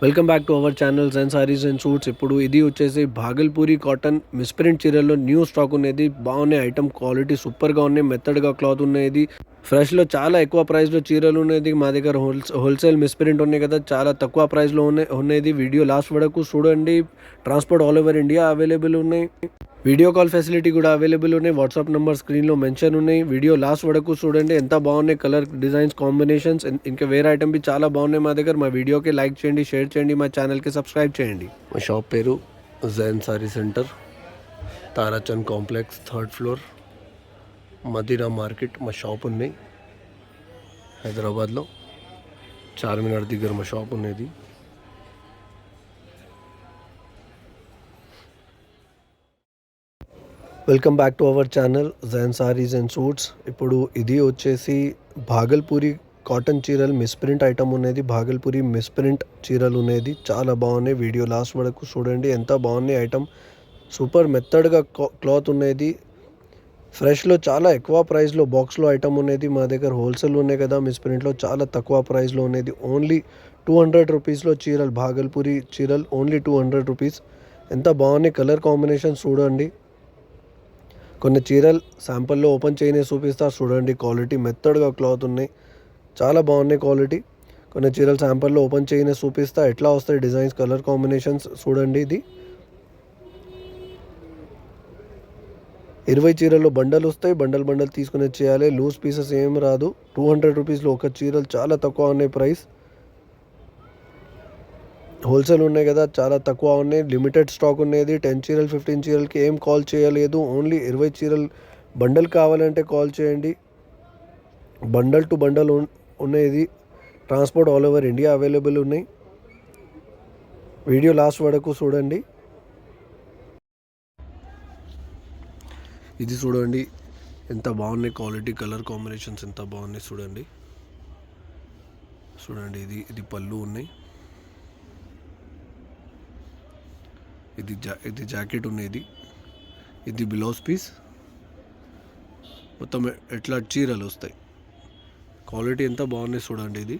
Welcome back to our channel Zen sarees and suits. ఇప్పుడు ఇది వచ్చేసి భాగల్పూరి కాటన్ మిస్ప్రింట్ చీరల్లో న్యూ స్టాక్ ఉన్నది. బాగున్నాయి, ఐటమ్ క్వాలిటీ సూపర్గా ఉన్నాయి, మెత్తడ్గా క్లాత్ ఉన్నది. ఫ్రెష్లో చాలా ఎక్కువ ప్రైస్లో చీరలు ఉన్నది మా దగ్గర. హోల్సేల్ మిస్ప్రింట్ ఉన్నాయి కదా, చాలా తక్కువ ప్రైస్లో ఉన్నది. వీడియో లాస్ట్ వరకు చూడండి. Transport all over India available ఉన్నాయి. వీడియో కాల్ ఫెసిలిటీ కూడా అవైలబుల్ ఉన్నాయి. వాట్సాప్ నెంబర్ స్క్రీన్లో మెన్షన్ ఉన్నాయి. వీడియో లాస్ట్ వరకు చూడండి. ఎంత బాగున్నాయి కలర్ డిజైన్స్ కాంబినేషన్స్. ఇంకా వేరే ఐటమ్ బి చాలా బాగున్నాయి మా దగ్గర. మా వీడియోకి లైక్ చేయండి, షేర్ చేయండి, మా ఛానల్కి సబ్స్క్రైబ్ చేయండి. మా షాప్ పేరు Jain sari centre, Tarachand complex, 3rd floor, Madina market. మా షాప్ ఉన్నాయి హైదరాబాద్లో, చార్మినార్ దగ్గర మా షాప్ ఉన్నది. Welcome back to our channel Jain saris and suits. ఇప్పుడు ఇది వచ్చేసి భాగల్పూరి కాటన్ చీరలు మిస్ప్రింట్ ఐటమ్ ఉన్నది. భాగల్పూరి మిస్ప్రింట్ చీరలు ఉన్నది, చాలా బాగున్నాయి. వీడియో లాస్ట్ వరకు చూడండి. ఎంత బాగున్నాయి ఐటమ్, సూపర్ మెత్తడ్గా క్లాత్ ఉన్నది. ఫ్రెష్లో చాలా ఎక్కువ ప్రైస్లో బాక్స్లో ఐటమ్ ఉన్నది మా దగ్గర. హోల్సేల్ ఉన్నాయి కదా మిస్ప్రింట్లో, చాలా తక్కువ ప్రైస్లో ఉన్నది. ఓన్లీ 200 రూపీస్లో చీరలు, భాగల్పూరి చీరలు ఓన్లీ 200 రూపీస్. ఎంత బాగున్నాయి కలర్ కాంబినేషన్ చూడండి. కొన్ని చీరలు శాంపుల్లో ఓపెన్ చేయని చూపిస్తా చూడండి. క్వాలిటీ మెత్తడ్గా క్లాత్ ఉన్నాయి, చాలా బాగున్నాయి క్వాలిటీ. కొన్ని చీరలు శాంపుల్లో ఓపెన్ చేయని చూపిస్తా ఎట్లా వస్తాయి డిజైన్స్, కలర్ కాంబినేషన్స్ చూడండి. ఇది 20 చీరలు బండల్ వస్తాయి. బండల్ తీసుకుని చేయాలి. లూజ్ పీసెస్ ఏం రాదు. 200 రూపీస్లో ఒక చీరలు, చాలా తక్కువ ఉన్నాయి ప్రైస్. హోల్సేల్ ఉన్నాయి కదా, చాలా తక్కువ ఉన్నాయి. లిమిటెడ్ స్టాక్ ఉన్నది. 10 చీరలు 15 చీరలకి ఏం కాల్ చేయలేదు. ఓన్లీ 20 చీరలు బండల్ కావాలంటే కాల్ చేయండి. బండల్ టు బండల్ ఉన్నది. Transport all over India available ఉన్నాయి. వీడియో లాస్ట్ వరకు చూడండి. ఇది చూడండి ఎంత బాగున్నాయి క్వాలిటీ, కలర్ కాంబినేషన్స్ ఎంత బాగున్నాయి చూడండి. ఇది పళ్ళు ఉన్నాయి. ఇది జాకెట్ ఉన్నది. ఇది బ్లౌజ్ పీస్. మొత్తం ఎట్లా చీరలు వస్తాయి. క్వాలిటీ ఎంత బాగున్నాయి చూడండి. ఇది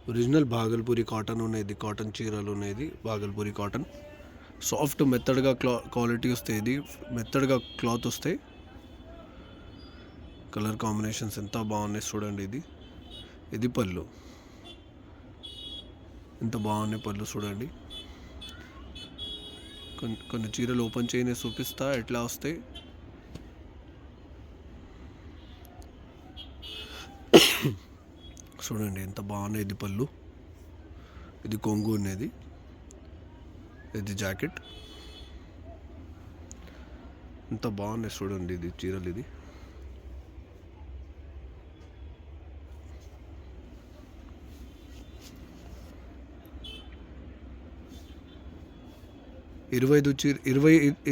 ఒరిజినల్ భాగల్పూరి కాటన్ ఉన్నది. కాటన్ చీరలు ఉన్నది, భాగల్పూరి కాటన్. సాఫ్ట్ మెత్తడ్గా క్వాలిటీ వస్తాయి. ఇది మెత్తడ్గా క్లాత్ వస్తాయి. కలర్ కాంబినేషన్స్ ఎంత బాగున్నాయి చూడండి. ఇది పళ్ళు, ఎంత బాగున్నాయి పళ్ళు చూడండి. కొన్ని చీరలు ఓపెన్ చేయని చూపిస్తా ఎట్లా వస్తాయి. చూడండి ఎంత బాగున్నాయి. ఇది పళ్ళు, ఇది కొంగు ఉన్నది, ఇది జాకెట్. ఎంత బాగున్నాయి చూడండి. ఇది చీరలు, ఇది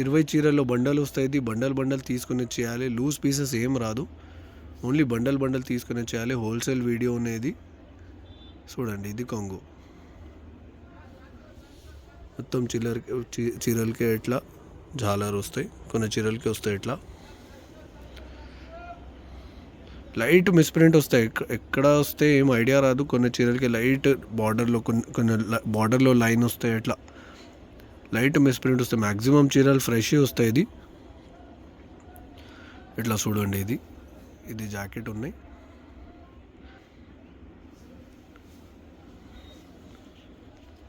ఇరవై చీరల్లో బండల్ వస్తాయి. బండల్ తీసుకుని చేయాలి. లూజ్ పీసెస్ ఏం రాదు. ఓన్లీ బండల్ తీసుకుని చేయాలి. హోల్సేల్ వీడియో ఉన్నది చూడండి. ఇది కొంగు. మొత్తం చీరలకి ఎట్లా జాలర్ వస్తాయి. కొన్ని చీరలకి వస్తాయి ఎట్లా లైట్ మిస్ప్రింట్ వస్తాయి. ఎక్కడ వస్తే ఏం ఐడియా రాదు. కొన్ని చీరలకి లైట్ కొన్ని బార్డర్లో లైన్ వస్తాయి. ఎట్లా లైట్ మిస్ప్రింట్ వస్తాయి. మ్యాక్సిమం చీరలు ఫ్రెష్ వస్తాయి. ఇది ఇట్లా చూడండి. ఇది జాకెట్ ఉన్నాయి.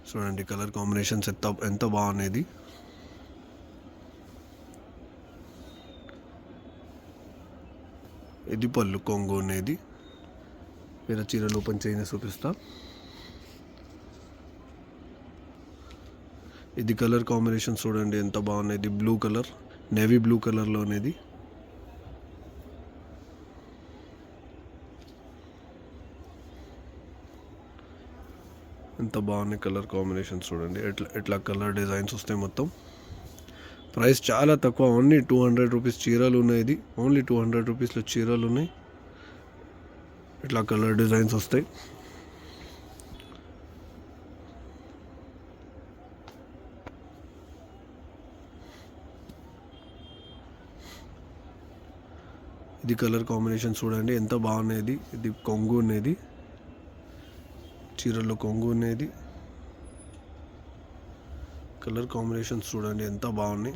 చూడండి కలర్ కాంబినేషన్స్ ఎంత బాగున్నాయి. ఇది పళ్ళు, కొంగు ఉన్నది. వేరే చీరలు ఓపెన్ చేయని చూపిస్తా. ఇది కలర్ కాంబినేషన్ చూడండి ఎంత బాగున్నది. బ్లూ కలర్, నేవీ బ్లూ కలర్లో ఉన్నది. ఎంత బాగున్నాయి కలర్ కాంబినేషన్ చూడండి. ఎట్లా కలర్ డిజైన్స్ వస్తాయి. మొత్తం ప్రైస్ చాలా తక్కువ, ఓన్లీ 200 రూపీస్ చీరలు ఉన్నాయి. ఓన్లీ 200 రూపీస్లో చీరలు ఉన్నాయి. ఇట్లా కలర్ డిజైన్స్ వస్తాయి. ఇది కలర్ కాంబినేషన్ చూడండి ఎంత బాగున్నది. ఇది కొంగు ఉన్నది. చీరల్లో కొంగు అనేది. కలర్ కాంబినేషన్స్ చూడండి ఎంత బాగున్నాయి.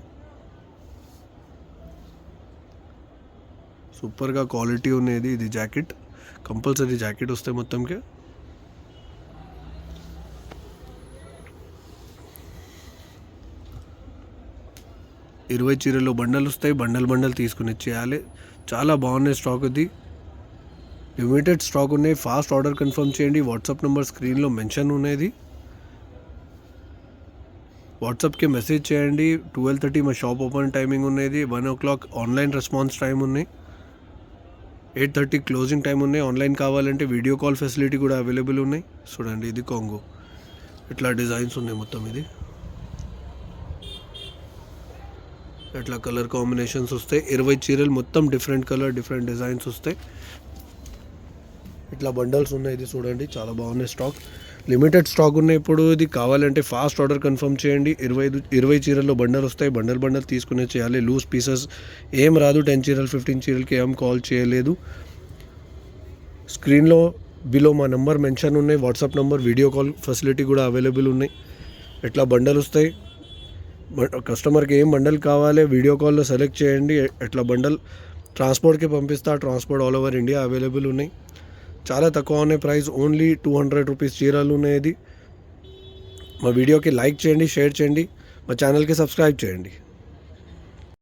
సూపర్గా క్వాలిటీ ఉన్నది. ఇది జాకెట్ కంపల్సరీ జాకెట్ వస్తాయి మొత్తంకి. ఇరవై చీరల్లో బండల్ వస్తాయి. బండల్ తీసుకుని ఇచ్చేయాలి. చాలా బాగున్నాయి స్టాక్. ఇది లిమిటెడ్ స్టాక్ ఉన్నాయి. ఫాస్ట్ ఆర్డర్ కన్ఫర్మ్ చేయండి. వాట్సాప్ నెంబర్ స్క్రీన్లో మెన్షన్ ఉన్నది. వాట్సాప్కి మెసేజ్ చేయండి. 12:30 మా షాప్ ఓపెన్ టైమింగ్ ఉన్నది. 1 o'clock ఆన్లైన్ రెస్పాన్స్ టైం ఉన్నాయి. 8:30 క్లోజింగ్ టైం ఉన్నాయి. ఆన్లైన్ కావాలంటే వీడియో కాల్ ఫెసిలిటీ కూడా అవైలబుల్ ఉన్నాయి. చూడండి ఇది కొంగు, ఇట్లా డిజైన్స్ ఉన్నాయి మొత్తం. ఇది ఇట్లా కలర్ కాంబినేషన్స్ వస్తాయి. 20 చీరలు మొత్తం డిఫరెంట్ కలర్ డిఫరెంట్ డిజైన్స్ వస్తాయి. ఇట్లా బండల్స్ ఉన్నాయి. ఇది చూడండి చాలా బాగున్నాయి. స్టాక్ లిమిటెడ్ స్టాక్ ఉన్నాయి. ఇప్పుడు ఇది కావాలంటే ఫాస్ట్ ఆర్డర్ కన్ఫర్మ్ చేయండి. 20 చీరల్లో బండల్ వస్తాయి. బండల్ తీసుకునే చేయాలి. లూజ్ పీసెస్ ఏం రాదు. 10 చీరలు 15 చీరలకి ఏం కాల్ చేయలేదు. స్క్రీన్లో బిలో మా నెంబర్ మెన్షన్ ఉన్నాయి. WhatsApp number, video call facility కూడా అవైలబుల్ ఉన్నాయి. ఎట్లా బండల్ వస్తాయి. కస్టమర్కి ఏం బండల్ కావాలి వీడియో కాల్లో సెలెక్ట్ చేయండి. ఎట్లా బండల్ ట్రాన్స్పోర్ట్కి పంపిస్తా. Transport all over India available ఉన్నాయి. చాలా తక్కువ ఉన్నాయి ప్రైస్. ఓన్లీ 200 రూపీస్ చీరలు ఉన్నాయి. ఇది మా వీడియోకి లైక్ చేయండి, షేర్ చేయండి, మా ఛానల్కి సబ్స్క్రైబ్ చేయండి.